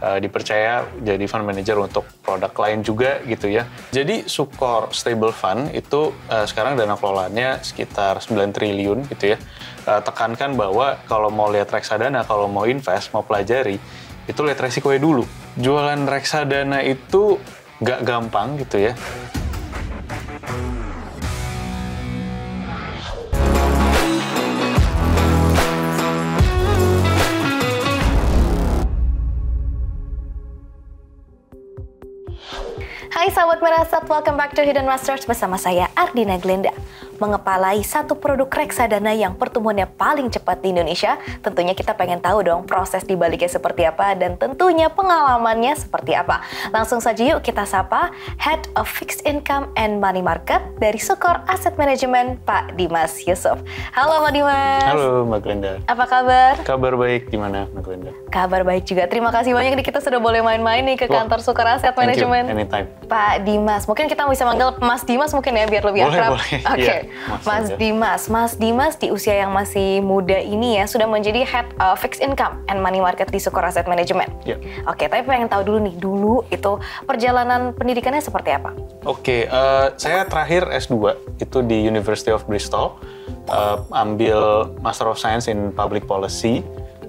dipercaya jadi fund manager untuk produk lain juga gitu ya. Jadi Sukor Stable Fund itu sekarang dana kelolaannya sekitar 9 triliun gitu ya. Tekankan bahwa kalau mau lihat reksadana, kalau mau invest, mau pelajari, itu lihat resikonya dulu. Jualan reksadana itu nggak gampang gitu ya. Hai Sahabat Merasat, welcome back to Hidden Masters bersama saya Ardina Glenda. Mengepalai satu produk reksadana yang pertumbuhannya paling cepat di Indonesia, tentunya kita pengen tahu dong proses dibaliknya seperti apa dan tentunya pengalamannya seperti apa. Langsung saja yuk kita sapa Head of Fixed Income and Money Market dari Sukor Asset Management, Pak Dimas Yusuf. Halo Pak Dimas. Halo Mbak Glenda. Apa kabar? Kabar baik, gimana Mbak Glenda? Kabar baik juga. Terima kasih banyak nih kita sudah boleh main-main nih ke kantor Sukor Asset Management. Anytime. Pak Dimas, mungkin kita bisa manggil Mas Dimas mungkin ya biar lebih akrab. Boleh. Oke, Ya, Mas Dimas di usia yang masih muda ini ya sudah menjadi Head Fixed Income and Money Market di Sukor Asset Management. Ya. Oke, tapi pengen tahu dulu nih, dulu itu perjalanan pendidikannya seperti apa? Oke, saya terakhir S2 itu di University of Bristol, ambil Master of Science in Public Policy,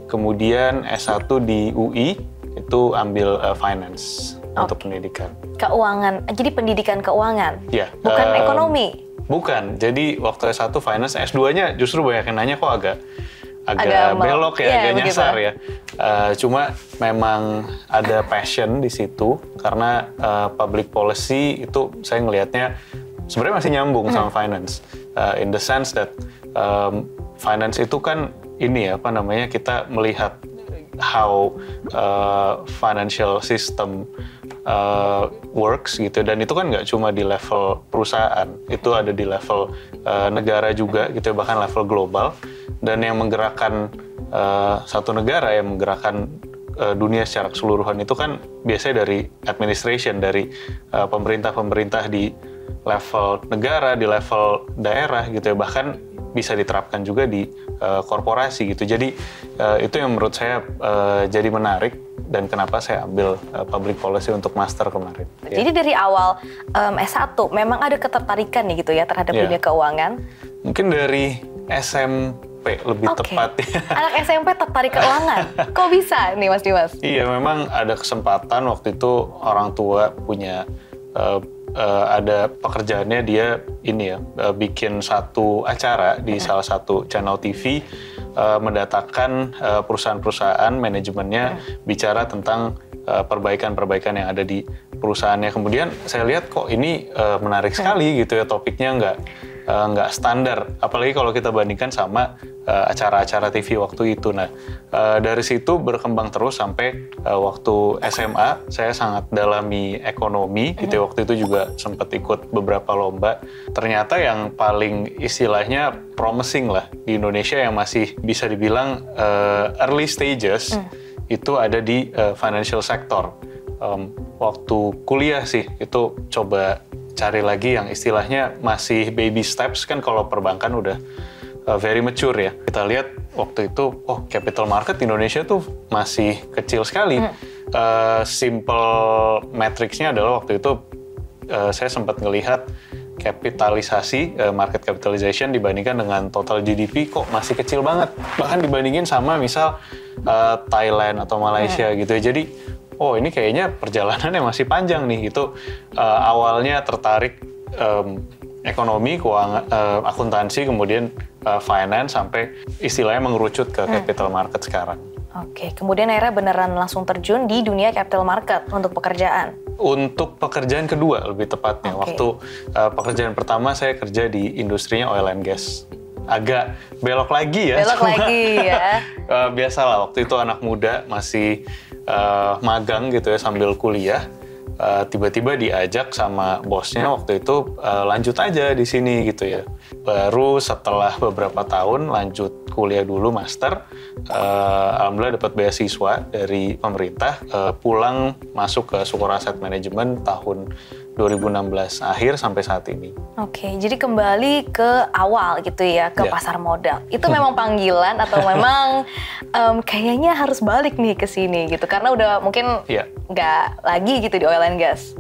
kemudian S1 di UI, itu ambil Finance untuk pendidikan. Keuangan, jadi pendidikan keuangan? Ya. Bukan ekonomi? Bukan, jadi waktu S1 Finance, S2-nya justru banyak yang nanya kok agak belok ya, agak nyasar ya. Cuma memang ada passion di situ, karena public policy itu saya ngelihatnya sebenarnya masih nyambung sama finance. In the sense that finance itu kan ini ya, kita melihat how financial system works gitu, dan itu kan nggak cuma di level perusahaan, itu ada di level negara juga gitu, bahkan level global, dan yang menggerakkan satu negara, yang menggerakkan dunia secara keseluruhan itu kan biasanya dari administration, dari pemerintah di level negara, di level daerah gitu ya, bahkan bisa diterapkan juga di korporasi gitu. Jadi itu yang menurut saya jadi menarik dan kenapa saya ambil public policy untuk master kemarin. Jadi dari awal S1 memang ada ketertarikan nih gitu ya terhadap dunia keuangan? Mungkin dari SMP lebih tepat ya. Anak SMP tertarik keuangan? Kok bisa nih Mas Dimas? Iya, memang ada kesempatan waktu itu orang tua punya ada pekerjaannya, dia ini ya, bikin satu acara di salah satu channel TV, mendatangkan perusahaan-perusahaan, manajemennya bicara tentang perbaikan-perbaikan yang ada di perusahaannya. Kemudian saya lihat kok ini menarik sekali gitu ya, topiknya nggak standar, apalagi kalau kita bandingkan sama acara-acara TV waktu itu. Nah, dari situ berkembang terus sampai waktu SMA saya sangat dalami ekonomi gitu ya. Waktu itu juga sempat ikut beberapa lomba. Ternyata yang paling istilahnya promising lah di Indonesia, yang masih bisa dibilang early stages, itu ada di financial sector. Waktu kuliah sih itu coba cari lagi yang istilahnya masih baby steps, kan kalau perbankan udah very mature ya. Kita lihat waktu itu, capital market Indonesia tuh masih kecil sekali. Simple metrics-nya adalah waktu itu saya sempat ngelihat kapitalisasi, market capitalization dibandingkan dengan total GDP kok masih kecil banget. Bahkan dibandingin sama misal Thailand atau Malaysia gitu ya. Jadi ini kayaknya perjalanannya masih panjang nih gitu. Awalnya tertarik ekonomi, keuangan, akuntansi, kemudian finance, sampai istilahnya mengerucut ke capital market sekarang. Oke, kemudian akhirnya beneran langsung terjun di dunia capital market untuk pekerjaan? Untuk pekerjaan kedua lebih tepatnya. Waktu pekerjaan pertama saya kerja di industrinya oil and gas. Agak belok lagi ya. Belok lagi ya. Biasalah waktu itu anak muda masih magang gitu ya sambil kuliah. Tiba-tiba diajak sama bosnya waktu itu lanjut aja di sini gitu ya. Baru setelah beberapa tahun lanjut kuliah dulu master, alhamdulillah dapat beasiswa dari pemerintah, pulang masuk ke Sukor Asset Management tahun 2016 akhir sampai saat ini. Oke, jadi kembali ke awal gitu ya, ke pasar modal. Itu memang panggilan atau memang kayaknya harus balik nih ke sini gitu, karena udah mungkin nggak lagi gitu di oil and gas.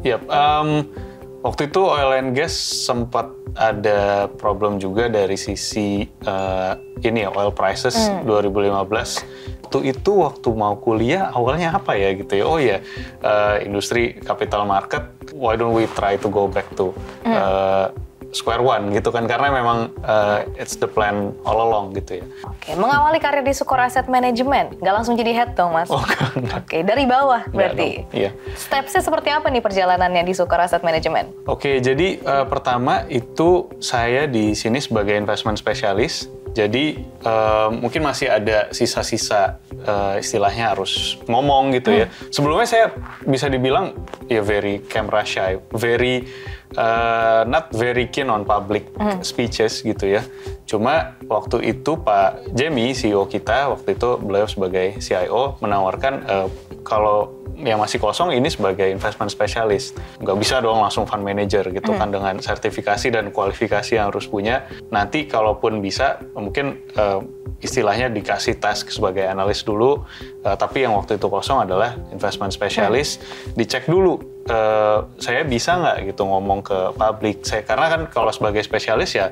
Waktu itu oil and gas sempat ada problem juga dari sisi oil prices 2015. Itu waktu mau kuliah awalnya apa ya gitu ya, industri capital market, why don't we try to go back to square one gitu kan, karena memang it's the plan all along gitu ya. Oke, mengawali karir di Sukor Asset Management, nggak langsung jadi head dong Mas? Oke, dari bawah berarti. Iya. Stepsnya seperti apa nih perjalanannya di Sukor Asset Management? Oke, jadi pertama itu saya di sini sebagai investment specialist. Jadi mungkin masih ada sisa-sisa istilahnya harus ngomong gitu ya. Sebelumnya saya bisa dibilang very camera shy, not very keen on public speeches gitu ya. Cuma waktu itu Pak Jamie, CEO kita, waktu itu beliau sebagai CIO menawarkan kalau yang masih kosong ini sebagai investment specialist. Nggak bisa dong langsung fund manager gitu kan, dengan sertifikasi dan kualifikasi yang harus punya. Nanti kalaupun bisa mungkin istilahnya dikasih task sebagai analis dulu, tapi yang waktu itu kosong adalah investment specialist. Dicek dulu saya bisa nggak gitu ngomong ke publik. Karena kan kalau sebagai spesialis ya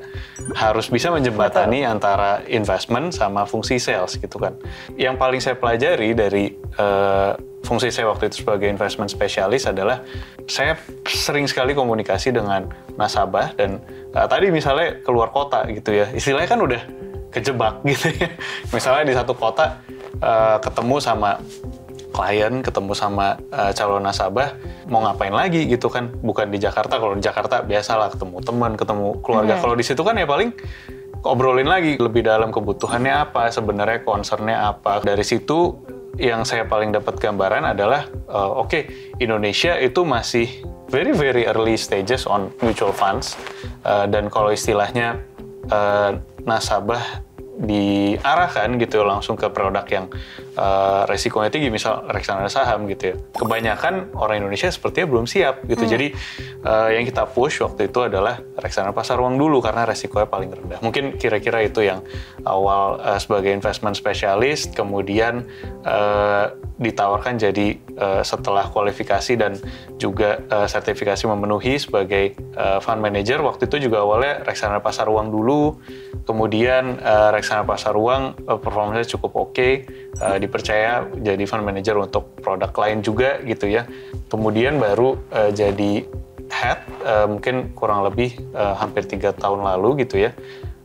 harus bisa menjembatani antara investment sama fungsi sales gitu kan. Yang paling saya pelajari dari fungsi saya waktu itu sebagai investment specialist adalah saya sering sekali komunikasi dengan nasabah, dan tadi misalnya keluar kota gitu ya, istilahnya kan udah kejebak gitu ya. Misalnya di satu kota ketemu sama klien, ketemu sama calon nasabah, mau ngapain lagi gitu kan. Bukan di Jakarta, kalau di Jakarta biasalah ketemu teman, ketemu keluarga. Kalau di situ kan ya paling obrolin lagi lebih dalam kebutuhannya apa, sebenarnya concernnya apa. Dari situ yang saya paling dapat gambaran adalah Indonesia itu masih very early stages on mutual funds, dan kalau istilahnya nasabah diarahkan gitu langsung ke produk yang resikonya tinggi, misal reksadana saham gitu ya. Kebanyakan orang Indonesia sepertinya belum siap gitu. Jadi yang kita push waktu itu adalah reksadana pasar uang dulu karena resikonya paling rendah. Mungkin kira-kira itu yang awal sebagai investment specialist, kemudian ditawarkan jadi setelah kualifikasi dan juga sertifikasi memenuhi sebagai fund manager. Waktu itu juga awalnya reksadana pasar uang dulu, kemudian reksadana pasar uang performanya cukup oke, dipercaya jadi fund manager untuk produk lain juga gitu ya. Kemudian baru jadi head mungkin kurang lebih hampir 3 tahun lalu gitu ya,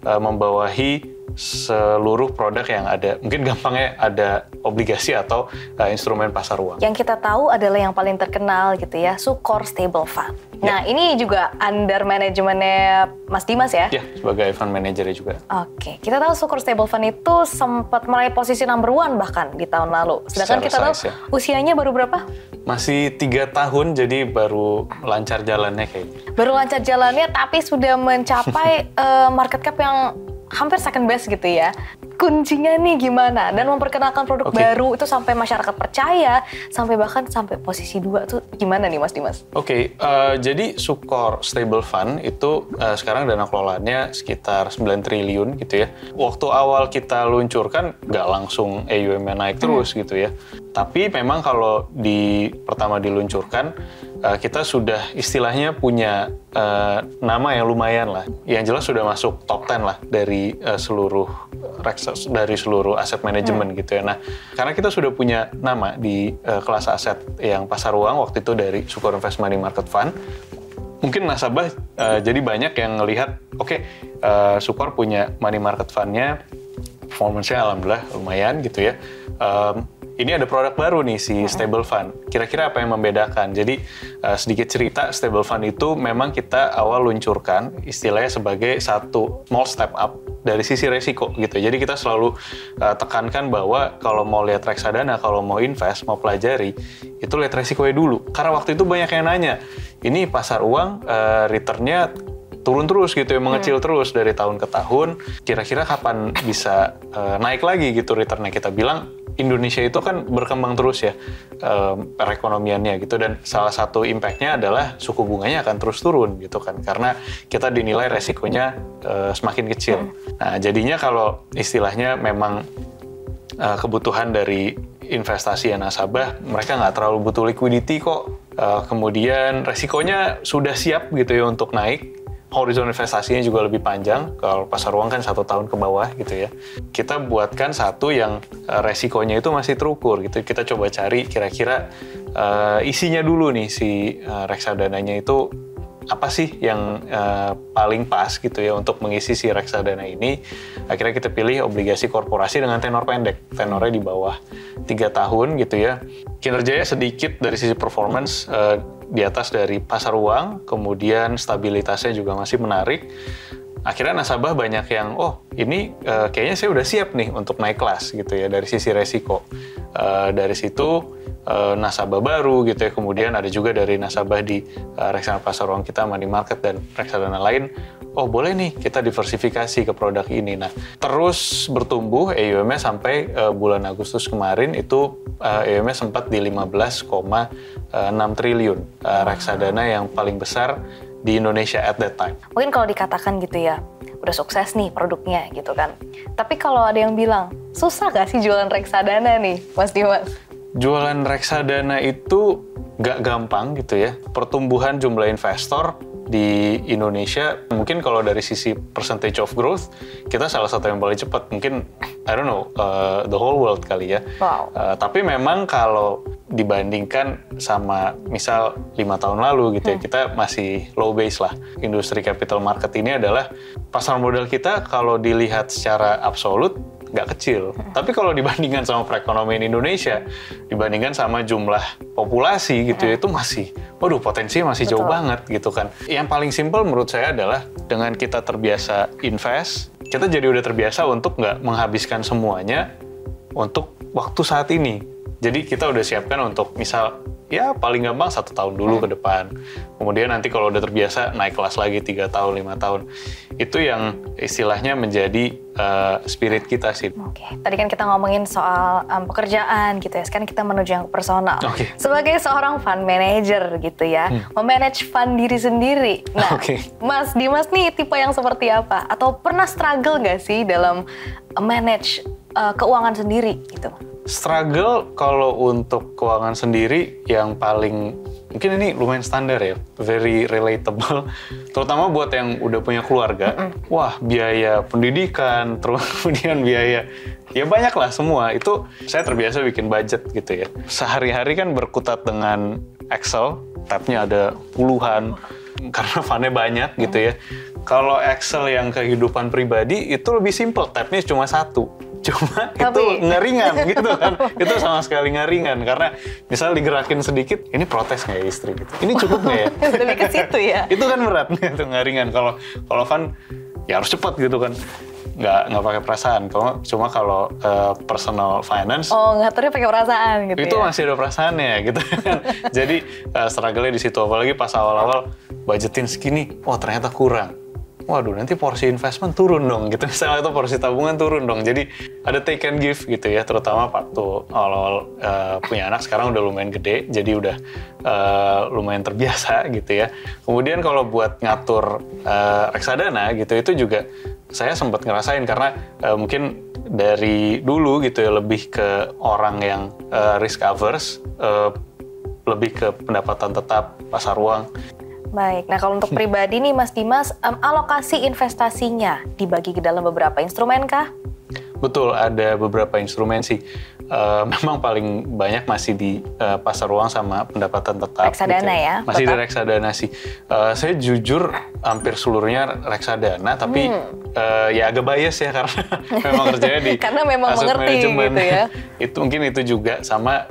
membawahi seluruh produk yang ada. Mungkin gampangnya ada obligasi atau instrumen pasar uang. Yang kita tahu adalah yang paling terkenal gitu ya, Sukor Stable Fund. Nah, ini juga under manajemennya Mas Dimas ya? Ya, sebagai fund manager juga. Oke, kita tahu Sukor Stable Fund itu sempat meraih posisi number 1 bahkan di tahun lalu. Sedangkan kita tahu usianya baru berapa? Masih 3 tahun, jadi baru lancar jalannya kayaknya. Baru lancar jalannya, tapi sudah mencapai market cap yang hampir second best gitu ya. Kuncinya nih gimana? Dan memperkenalkan produk baru itu sampai masyarakat percaya, sampai bahkan sampai posisi 2 tuh gimana nih Mas Dimas? Jadi Sukor Stable Fund itu sekarang dana kelolaannya sekitar 9 triliun gitu ya. Waktu awal kita luncurkan nggak langsung AUM-nya naik terus gitu ya. Tapi memang kalau pertama diluncurkan, kita sudah istilahnya punya nama yang lumayan lah. Yang jelas sudah masuk top 10 lah dari seluruh aset manajemen gitu ya. Nah, karena kita sudah punya nama di kelas aset yang pasar uang waktu itu dari Sukor Invest Money Market Fund, mungkin nasabah jadi banyak yang ngelihat, Sukor punya money market fund-nya, performance-nya alhamdulillah lumayan gitu ya. Ini ada produk baru nih, si Stable Fund. Kira-kira apa yang membedakan? Jadi sedikit cerita, Stable Fund itu memang kita awal luncurkan istilahnya sebagai satu small step up dari sisi resiko gitu. Jadi kita selalu tekankan bahwa kalau mau lihat reksadana, kalau mau invest, mau pelajari, itu lihat resikonya dulu. Karena waktu itu banyak yang nanya, ini pasar uang return-nya turun terus gitu ya, mengecil terus dari tahun ke tahun. Kira-kira kapan bisa naik lagi gitu returnnya? Kita bilang Indonesia itu kan berkembang terus ya perekonomiannya gitu, dan salah satu impact-nya adalah suku bunganya akan terus turun gitu kan, karena kita dinilai resikonya semakin kecil. Nah jadinya kalau istilahnya memang kebutuhan dari investasi ya nasabah, mereka nggak terlalu butuh liquidity kok. Kemudian resikonya sudah siap gitu ya untuk naik. Horizon investasinya juga lebih panjang. Kalau pasar uang kan 1 tahun ke bawah gitu ya. Kita buatkan satu yang resikonya itu masih terukur gitu. Kita coba cari kira-kira isinya dulu nih si reksadananya itu apa sih yang paling pas gitu ya untuk mengisi si reksadana ini. Akhirnya kita pilih obligasi korporasi dengan tenor pendek, tenornya di bawah 3 tahun gitu ya. Kinerjanya sedikit dari sisi performance di atas dari pasar uang, kemudian stabilitasnya juga masih menarik. Akhirnya nasabah banyak yang, oh ini kayaknya saya udah siap nih untuk naik kelas gitu ya dari sisi resiko. Dari situ nasabah baru gitu ya, kemudian ada juga dari nasabah di reksadana pasar uang kita, money market dan reksadana lain, oh boleh nih kita diversifikasi ke produk ini. Nah terus bertumbuh AUM-nya sampai bulan Agustus kemarin itu AUM-nya sempat di 15,6 triliun, reksadana yang paling besar di Indonesia at that time. Mungkin kalau dikatakan gitu ya, udah sukses nih produknya gitu kan. Tapi kalau ada yang bilang, susah gak sih jualan reksadana nih, Mas Dimas? Jualan reksadana itu nggak gampang gitu ya. Pertumbuhan jumlah investor di Indonesia, mungkin kalau dari sisi percentage of growth, kita salah satu yang paling cepat. Mungkin, I don't know, the whole world kali ya. Wow. Tapi memang kalau dibandingkan sama misal 5 tahun lalu gitu ya, kita masih low base lah. Industri capital market ini adalah pasar modal kita kalau dilihat secara absolut nggak kecil. Tapi kalau dibandingkan sama perekonomian Indonesia, dibandingkan sama jumlah populasi gitu ya, itu masih, waduh potensinya masih jauh banget gitu kan. Yang paling simpel menurut saya adalah dengan kita terbiasa invest, kita jadi udah terbiasa untuk nggak menghabiskan semuanya untuk waktu saat ini. Jadi kita udah siapkan untuk misal, ya paling gampang 1 tahun dulu ke depan. Kemudian nanti kalau udah terbiasa naik kelas lagi 3 tahun, 5 tahun. Itu yang istilahnya menjadi spirit kita sih. Oke, tadi kan kita ngomongin soal pekerjaan gitu ya, sekarang kita menuju yang personal. Oke. Sebagai seorang fund manager gitu ya, memanage fund diri sendiri. Nah, Mas Dimas nih tipe yang seperti apa? Atau pernah struggle nggak sih dalam manage keuangan sendiri gitu? Struggle kalau untuk keuangan sendiri yang paling, mungkin ini lumayan standar ya, very relatable, terutama buat yang udah punya keluarga. Wah, biaya pendidikan, terus kemudian biaya, ya banyak lah semua. Itu saya terbiasa bikin budget gitu ya. Sehari-hari kan berkutat dengan Excel, tabnya ada puluhan, karena fund-nya banyak gitu ya. Kalau Excel yang kehidupan pribadi itu lebih simple, tabnya cuma 1. Cuma itu ngeringan gitu kan. Itu sama sekali ngeringan. Karena misal digerakin sedikit, ini protes nggak ya istri gitu. Ini cukup nggak ya? Lebih ke situ ya? Itu kan berat gitu, ngeringan. Kalau kan ya harus cepat gitu kan. Nggak pakai perasaan. Cuma kalau personal finance, ngaturnya pakai perasaan gitu itu ya? masih ada perasaannya gitu kan. Jadi struggle-nya di situ. Apalagi pas awal-awal budgetin segini, ternyata kurang. Waduh, nanti porsi investment turun dong gitu. Misalnya itu porsi tabungan turun dong. Jadi ada take and give gitu ya, terutama waktu awal-awal punya anak. Sekarang udah lumayan gede, jadi udah lumayan terbiasa gitu ya. Kemudian kalau buat ngatur reksadana gitu, itu juga saya sempat ngerasain karena mungkin dari dulu gitu ya, lebih ke orang yang risk averse, lebih ke pendapatan tetap, pasar uang. Baik, nah kalau untuk pribadi nih Mas Dimas, alokasi investasinya dibagi ke dalam beberapa instrumen kah? Betul, ada beberapa instrumen sih. Memang paling banyak masih di pasar uang sama pendapatan tetap. Reksadana gitu ya? Masih di reksadana sih. Saya jujur hampir seluruhnya reksadana, tapi ya agak bias ya karena memang kerjanya di karena memang asset mengerti management gitu ya. Mungkin itu juga sama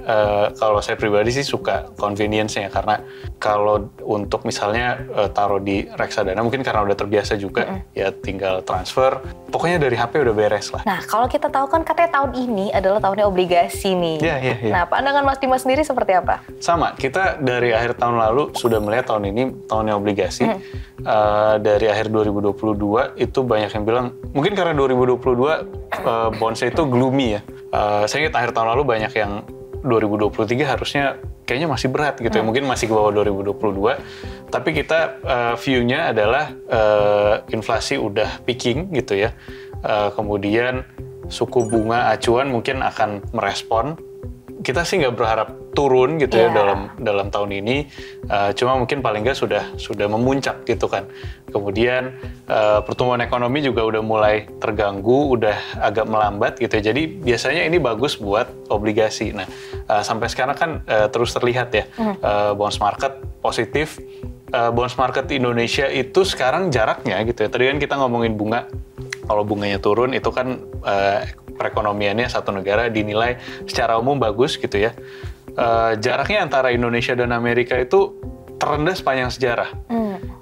kalau saya pribadi sih suka convenience-nya, karena kalau untuk misalnya taruh di reksadana mungkin karena udah terbiasa juga, ya tinggal transfer. Pokoknya dari HP udah beres lah. Nah, kalau kita tahu kan katanya tahun ini adalah tahunnya obligasi nih. Iya. Nah, pandangan Mas Dimas sendiri seperti apa? Sama, kita dari akhir tahun lalu sudah melihat tahun ini tahunnya obligasi. Dari akhir 2022 itu banyak yang bilang, mungkin karena 2022 bondsnya itu gloomy ya. saya ingat akhir tahun lalu banyak yang 2023 harusnya kayaknya masih berat gitu ya, mungkin masih ke bawah 2022. Tapi kita view-nya adalah inflasi udah peaking gitu ya. Kemudian suku bunga acuan mungkin akan merespon. Kita sih nggak berharap turun gitu ya dalam tahun ini, cuma mungkin paling nggak sudah memuncak gitu kan. Kemudian pertumbuhan ekonomi juga udah mulai terganggu, udah agak melambat gitu ya. Jadi biasanya ini bagus buat obligasi. Nah sampai sekarang kan terus terlihat ya bonds market positif. Bonds market Indonesia itu sekarang jaraknya gitu ya. Tadi kan kita ngomongin bunga. Kalau bunganya turun itu kan perekonomiannya satu negara dinilai secara umum bagus gitu ya. Jaraknya antara Indonesia dan Amerika itu terendah sepanjang sejarah.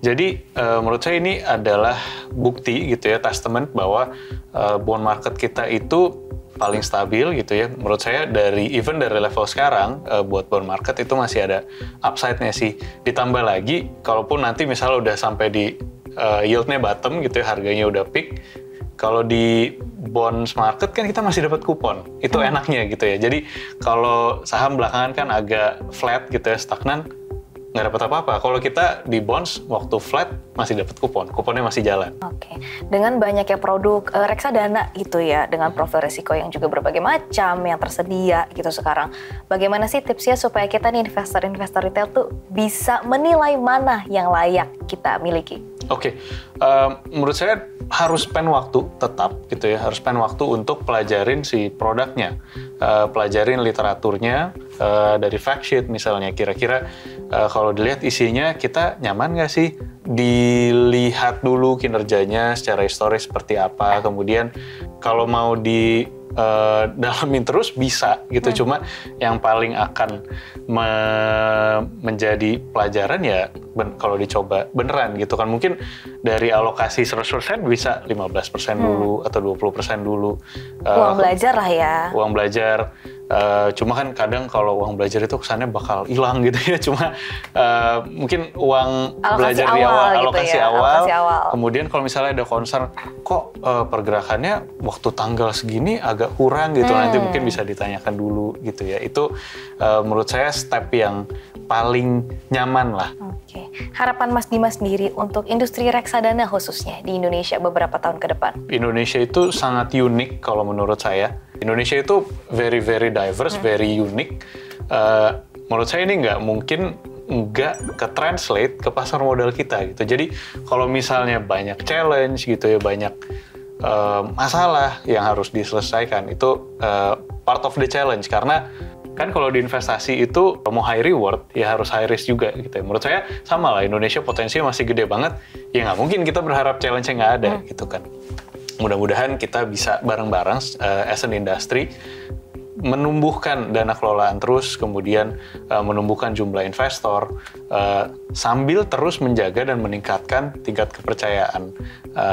Jadi menurut saya ini adalah bukti gitu ya, testament bahwa bond market kita itu paling stabil gitu ya. Menurut saya dari level sekarang buat bond market itu masih ada upside-nya sih. Ditambah lagi kalaupun nanti misalnya udah sampai di yield-nya bottom gitu ya, harganya udah peak. Kalau di bonds market kan kita masih dapat kupon, itu enaknya gitu ya. Jadi kalau saham belakangan kan agak flat gitu ya, stagnan, nggak dapat apa-apa. Kalau kita di bonds waktu flat masih dapat kuponnya masih jalan. Oke, dengan banyaknya produk reksadana gitu ya, dengan profil risiko yang juga berbagai macam yang tersedia gitu sekarang. Bagaimana sih tipsnya supaya kita nih investor-investor retail tuh bisa menilai mana yang layak kita miliki? Oke, menurut saya harus spend waktu tetap gitu ya, harus spend waktu untuk pelajarin si produknya, pelajarin literaturnya dari fact sheet misalnya, kira-kira kalau dilihat isinya kita nyaman nggak sih, dilihat dulu kinerjanya secara historis seperti apa, kemudian kalau mau di dalamin terus bisa gitu, cuma yang paling akan menjadi pelajaran ya kalau dicoba beneran gitu kan. Mungkin dari alokasi 100% bisa 15% dulu atau 20% dulu. Uang belajar lah ya. Uang belajar. Cuma kan kadang kalau uang belajar itu kesannya bakal hilang gitu ya. Cuma mungkin uang alokasi belajar awal, di awal, gitu alokasi ya, awal. alokasi awal. Kemudian kalau misalnya ada concern, kok pergerakannya waktu tanggal segini agak kurang gitu, nanti mungkin bisa ditanyakan dulu gitu ya. Itu menurut saya step yang paling nyaman lah. Oke. Harapan Mas Dimas sendiri untuk industri reksadana khususnya di Indonesia beberapa tahun ke depan? Indonesia itu sangat unik kalau menurut saya. Indonesia itu very diverse, very unique. Menurut saya ini nggak mungkin nggak ke-translate ke pasar modal kita gitu. Jadi kalau misalnya banyak challenge gitu ya, banyak masalah yang harus diselesaikan, itu part of the challenge. Karena kan kalau di investasi itu mau high reward ya harus high risk juga gitu ya. Menurut saya sama lah, Indonesia potensinya masih gede banget, ya nggak mungkin kita berharap challenge-nya nggak ada gitu kan. Mudah-mudahan kita bisa bareng-bareng as an industry menumbuhkan dana kelolaan terus, kemudian menumbuhkan jumlah investor, sambil terus menjaga dan meningkatkan tingkat kepercayaan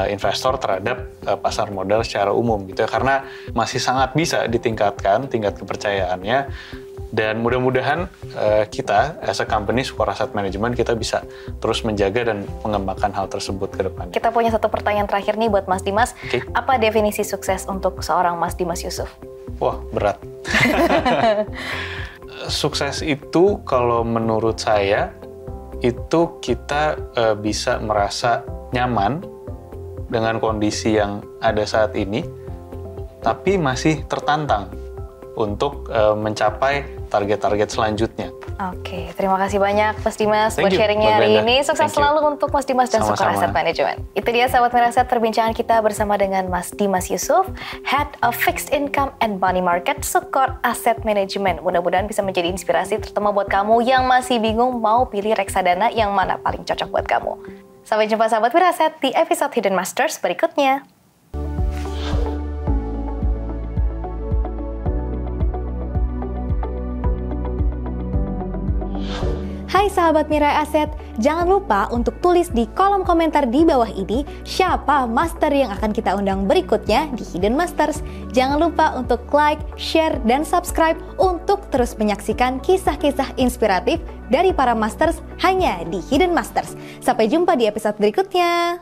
investor terhadap pasar modal secara umum gitu ya. Karena masih sangat bisa ditingkatkan tingkat kepercayaannya, dan mudah-mudahan kita as a company Sukor Asset Management kita bisa terus menjaga dan mengembangkan hal tersebut ke depan. Kita punya satu pertanyaan terakhir nih buat Mas Dimas. Okay. Apa definisi sukses untuk seorang Mas Dimas Yusuf? Wah, berat. Sukses itu kalau menurut saya itu kita bisa merasa nyaman dengan kondisi yang ada saat ini, tapi masih tertantang untuk mencapai target-target selanjutnya. Oke, terima kasih banyak Mas Dimas buat Thank you, sharingnya hari Mbak Brenda. ini. Sukses selalu untuk Mas Dimas dan Sukor Sama-sama. Asset Management. Itu dia Sahabat Miraset, perbincangan kita bersama dengan Mas Dimas Yusuf, Head of Fixed Income and Money Market Sukor Asset Management. Mudah-mudahan bisa menjadi inspirasi terutama buat kamu yang masih bingung mau pilih reksadana yang mana paling cocok buat kamu. Sampai jumpa Sahabat Miraset di episode Hidden Masters berikutnya. Hai sahabat Mirai Aset, jangan lupa untuk tulis di kolom komentar di bawah ini siapa master yang akan kita undang berikutnya di Hidden Masters. Jangan lupa untuk like, share, dan subscribe untuk terus menyaksikan kisah-kisah inspiratif dari para masters hanya di Hidden Masters. Sampai jumpa di episode berikutnya.